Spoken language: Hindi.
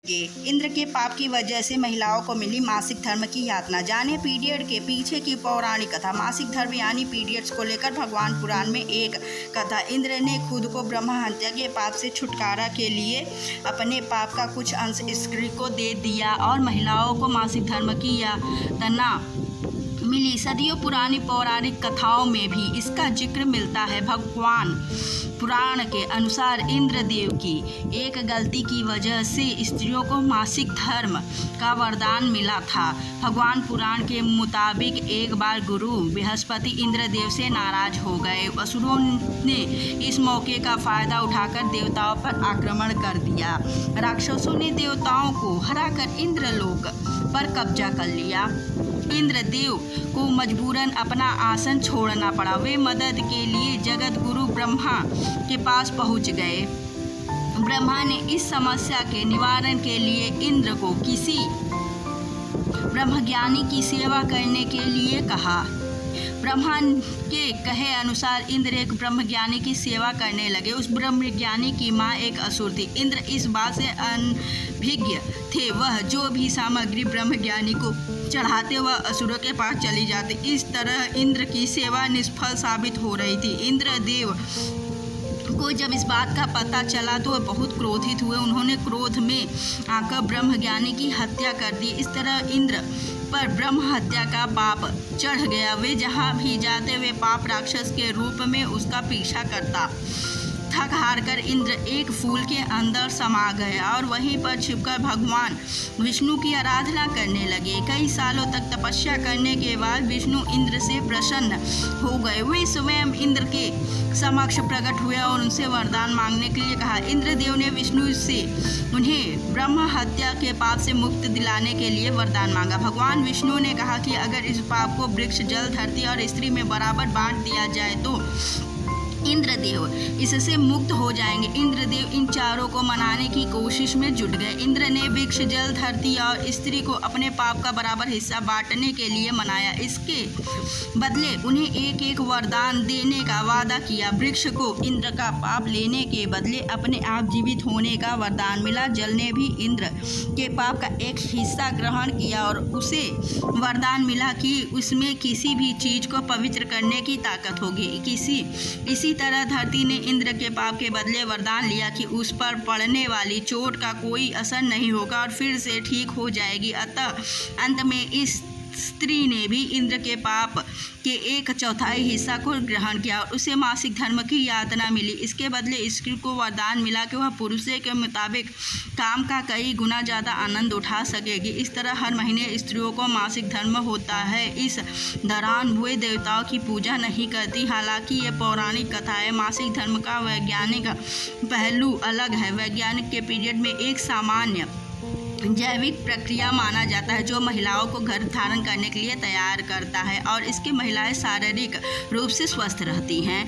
इंद्र के पाप की वजह से महिलाओं को मिली मासिक धर्म की यातना। जाने पीरियड के पीछे की पौराणिक कथा। मासिक धर्म यानी पीरियड्स को लेकर भगवान पुराण में एक कथा। इंद्र ने खुद को ब्रह्म हत्या के पाप से छुटकारा के लिए अपने पाप का कुछ अंश स्त्री को दे दिया और महिलाओं को मासिक धर्म की यातना मिली। सदियों पुरानी पौराणिक कथाओं में भी इसका जिक्र मिलता है। भगवान पुराण के अनुसार इंद्रदेव की एक गलती की वजह से स्त्रियों को मासिक धर्म का वरदान मिला था। भगवान पुराण के मुताबिक एक बार गुरु बृहस्पति इंद्रदेव से नाराज हो गए। असुरों ने इस मौके का फायदा उठाकर देवताओं पर आक्रमण कर दिया। राक्षसों ने देवताओं को हराकर इंद्रलोक पर कब्जा कर लिया। इंद्रदेव को मजबूरन अपना आसन छोड़ना पड़ा। वे मदद के लिए जगत गुरु ब्रह्मा के पास पहुंच गए। ब्रह्मा ने इस समस्या के निवारण के लिए इंद्र को किसी ब्रह्मज्ञानी की सेवा करने के लिए कहा। ब्रह्मा के कहे अनुसार इंद्र एक ब्रह्मज्ञानी की सेवा करने लगे। उस ब्रह्मज्ञानी की माँ एक असुर थी। इंद्र इस बात से अनभिज्ञ थे। वह जो भी सामग्री ब्रह्मज्ञानी को चढ़ाते वह असुरों के पास चली जाती। इस तरह इंद्र की सेवा निष्फल साबित हो रही थी। इंद्रदेव को जब इस बात का पता चला तो वह बहुत क्रोधित हुए। उन्होंने क्रोध में आकर ब्रह्मज्ञानी की हत्या कर दी। इस तरह इंद्र पर ब्रह्म हत्या का पाप चढ़ गया। वे जहाँ भी जाते वे पाप राक्षस के रूप में उसका पीछा करता। थक हार कर इंद्र एक फूल के अंदर समा गए और वहीं पर छिपकर भगवान विष्णु की आराधना करने लगे। कई सालों तक तपस्या करने के बाद विष्णु इंद्र से प्रसन्न हो गए। वे स्वयं इंद्र के समक्ष प्रकट हुए और उनसे वरदान मांगने के लिए कहा। इंद्रदेव ने विष्णु से उन्हें ब्रह्म हत्या के पाप से मुक्त दिलाने के लिए वरदान मांगा। भगवान विष्णु ने कहा कि अगर इस पाप को वृक्ष, जल, धरती और स्त्री में बराबर बांट दिया जाए तो इंद्रदेव इससे मुक्त हो जाएंगे। इंद्रदेव इन चारों को मनाने की कोशिश में जुट गए। इंद्र ने वृक्ष, जल, धरती और स्त्री को अपने पाप का बराबर हिस्सा बांटने के लिए मनाया। इसके बदले उन्हें एक एक वरदान देने का वादा किया। वृक्ष को इंद्र का पाप लेने के बदले अपने आप जीवित होने का वरदान मिला। जल ने भी इंद्र के पाप का एक हिस्सा ग्रहण किया और उसे वरदान मिला कि उसमें किसी भी चीज को पवित्र करने की ताकत होगी। इसी तरह धरती ने इंद्र के पाप के बदले वरदान लिया कि उस पर पड़ने वाली चोट का कोई असर नहीं होगा और फिर से ठीक हो जाएगी। अतः अंत में इस स्त्री ने भी इंद्र के पाप के 1/4 हिस्सा को ग्रहण किया और उसे मासिक धर्म की यातना मिली। इसके बदले स्त्री को वरदान मिला कि वह पुरुषों के मुताबिक काम का कई गुना ज़्यादा आनंद उठा सकेगी। इस तरह हर महीने स्त्रियों को मासिक धर्म होता है। इस दौरान वे देवताओं की पूजा नहीं करती। हालांकि ये पौराणिक कथा है। मासिक धर्म का वैज्ञानिक पहलू अलग है। वैज्ञानिक के पीरियड में एक सामान्य जैविक प्रक्रिया माना जाता है जो महिलाओं को गर्भ धारण करने के लिए तैयार करता है और इसके महिलाएं शारीरिक रूप से स्वस्थ रहती हैं।